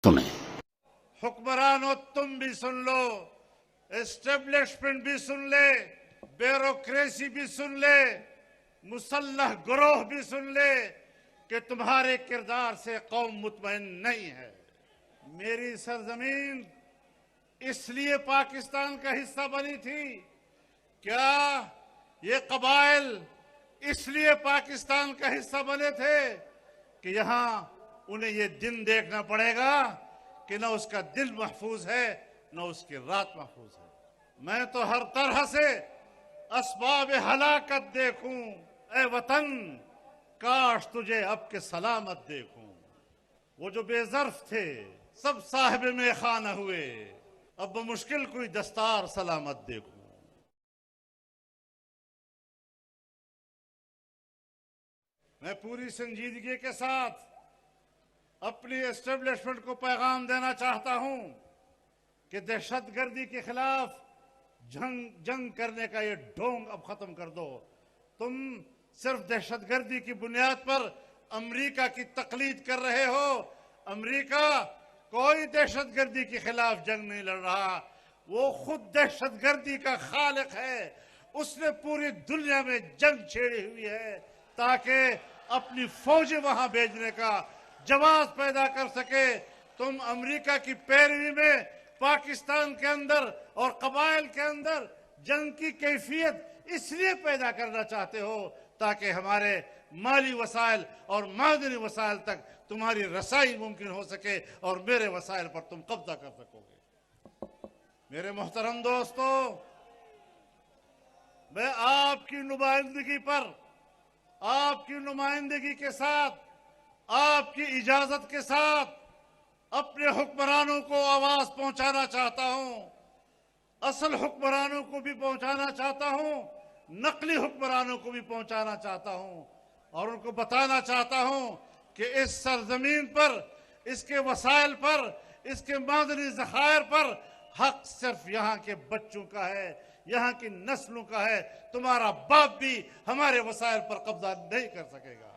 सुने। हुक्मरानों तुम भी सुन लो, एस्टेब्लिशमेंट भी सुन ले, ब्यूरोक्रेसी भी सुन ले, मुसल्लह गिरोह भी सुन ले कि तुम्हारे किरदार से कौम मुतमईन नहीं है। मेरी सरजमीन इसलिए पाकिस्तान का हिस्सा बनी थी, क्या ये कबाइल इसलिए पाकिस्तान का हिस्सा बने थे कि यहां उन्हें ये दिन देखना पड़ेगा कि न उसका दिल महफूज है न उसकी रात महफूज है। मैं तो हर तरह से असबाब हलाकत देखूं, ए वतन काश तुझे अब के सलामत देखूं। वो जो बेजर्फ थे सब साहिब में खाना हुए, अब मुश्किल कोई दस्तार सलामत देखूं। मैं पूरी संजीदगी के साथ अपनी एस्टेब्लिशमेंट को पैगाम देना चाहता हूं कि दहशतगर्दी के खिलाफ जंग करने का ये ढोंग अब खत्म कर दो। तुम सिर्फ दहशतगर्दी की बुनियाद पर अमेरिका की तकलीद कर रहे हो। अमेरिका कोई दहशतगर्दी के खिलाफ जंग नहीं लड़ रहा, वो खुद दहशतगर्दी का खालिक है। उसने पूरी दुनिया में जंग छेड़ी हुई है ताकि अपनी फौजें वहां भेजने का जवाब पैदा कर सके। तुम अमेरिका की पैरवी में पाकिस्तान के अंदर और कबाइल के अंदर जंग की कैफियत इसलिए पैदा करना चाहते हो ताकि हमारे माली वसाइल और मादनी वसाइल तक तुम्हारी रसाई मुमकिन हो सके और मेरे वसाइल पर तुम कब्जा कर सकोगे। मेरे मोहतरम दोस्तों, मैं आपकी नुमाइंदगी पर, आपकी नुमाइंदगी के साथ, आपकी इजाजत के साथ अपने हुक्मरानों को आवाज पहुंचाना चाहता हूं, असल हुक्मरानों को भी पहुंचाना चाहता हूं, नकली हुक्मरानों को भी पहुंचाना चाहता हूं और उनको बताना चाहता हूं कि इस सरजमीन पर, इसके वसाइल पर, इसके मादनी ज़खायर पर हक सिर्फ यहाँ के बच्चों का है, यहाँ की नस्लों का है। तुम्हारा बाप भी हमारे वसाइल पर कब्जा नहीं कर सकेगा।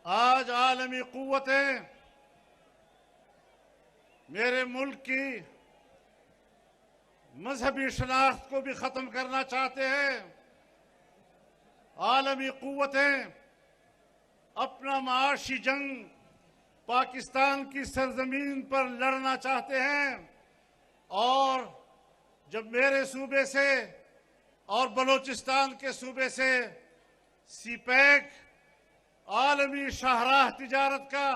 आज आलमी कुव्वतें मेरे मुल्क की मजहबी शनाख्त को भी खत्म करना चाहते हैं। आलमी कुव्वतें अपना माशी जंग पाकिस्तान की सरजमीन पर लड़ना चाहते हैं और जब मेरे सूबे से और बलूचिस्तान के सूबे से सीपैक आलमी शाहराह तिजारत का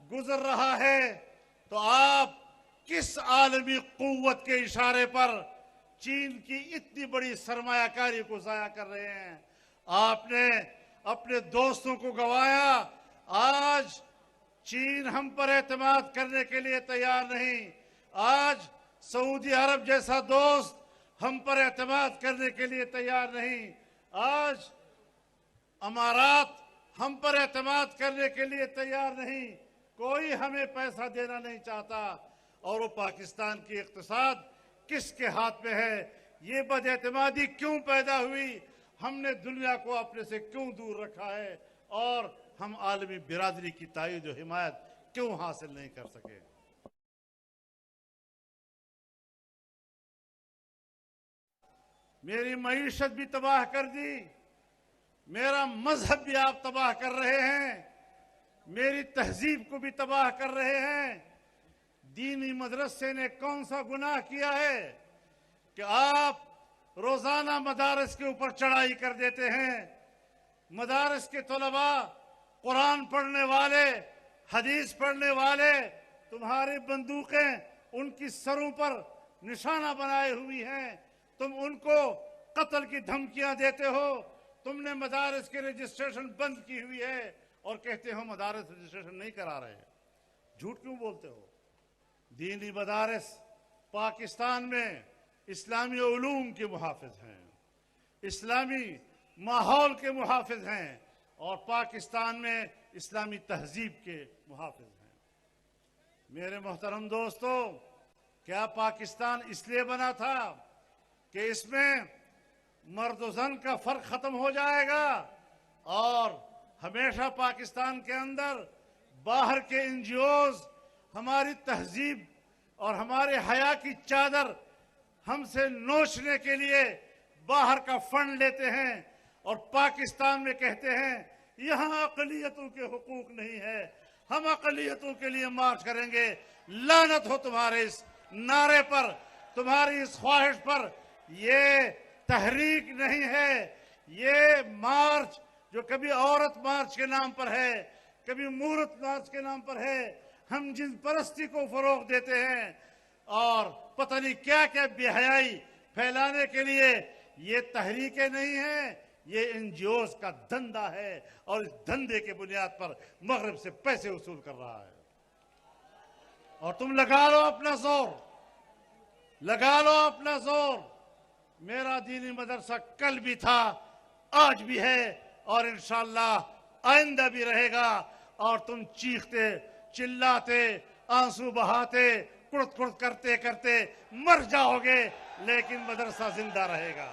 गुजर रहा है तो आप किस आलमी कुव्वत के इशारे पर चीन की इतनी बड़ी सरमायाकारी को जाया कर रहे हैं? आपने अपने दोस्तों को गंवाया। आज चीन हम पर एतमाद करने के लिए तैयार नहीं। आज सऊदी अरब जैसा दोस्त हम पर एतमाद करने के लिए तैयार नहीं। आज अमारात हम पर एतमाद करने के लिए तैयार नहीं। कोई हमें पैसा देना नहीं चाहता और वो पाकिस्तान की इक्तिसाद किसके हाथ में है? ये बदएतमादी क्यों पैदा हुई? हमने दुनिया को अपने से क्यों दूर रखा है और हम आलमी बिरादरी की ताईद और हिमायत क्यों हासिल नहीं कर सके? मेरी मईशत भी तबाह कर दी, मेरा मजहब भी आप तबाह कर रहे हैं, मेरी तहजीब को भी तबाह कर रहे हैं। दीनी मदरसे ने कौन सा गुनाह किया है कि आप रोजाना मदारस के ऊपर चढ़ाई कर देते हैं? मदारस के तलबा, कुरान पढ़ने वाले, हदीस पढ़ने वाले, तुम्हारी बंदूकें उनकी सरों पर निशाना बनाए हुई हैं। तुम उनको कत्ल की धमकियां देते हो। तुमने मदारस के रजिस्ट्रेशन बंद की हुई है और कहते हो मदारस रजिस्ट्रेशन नहीं करा रहे। झूठ क्यों बोलते हो? दीनी मदारस पाकिस्तान में इस्लामी उलूम के मुहाफिज हैं, इस्लामी माहौल के मुहाफिज हैं और पाकिस्तान में इस्लामी तहजीब के मुहाफिज हैं। मेरे मोहतरम दोस्तों, क्या पाकिस्तान इसलिए बना था कि इसमें मर्द और जन का फर्क खत्म हो जाएगा? और हमेशा पाकिस्तान के अंदर बाहर के एनजीओज हमारी तहजीब और हमारे हया की चादर हमसे नोचने के लिए बाहर का फंड लेते हैं और पाकिस्तान में कहते हैं यहाँ अकलियतों के हुकूक नहीं है, हम अकलियतों के लिए मार्च करेंगे। लानत हो तुम्हारे इस नारे पर, तुम्हारी इस ख्वाहिश पर। ये तहरीक नहीं है, ये मार्च जो कभी औरत मार्च के नाम पर है, कभी मूर्त मार्च के नाम पर है, हम जिन परस्ती को फरोग देते हैं और पता नहीं क्या क्या बेहयाई फैलाने के लिए, ये तहरीकें नहीं है, ये एनजीओज का धंधा है और इस धंधे के बुनियाद पर मगरब से पैसे वसूल कर रहा है। और तुम लगा लो अपना जोर, लगा लो अपना जोर। मेरा दीनी मदरसा कल भी था, आज भी है और इंशाअल्लाह आइंदा भी रहेगा। और तुम चीखते चिल्लाते आंसू बहाते कुड़त कुड़त करते करते मर जाओगे, लेकिन मदरसा जिंदा रहेगा।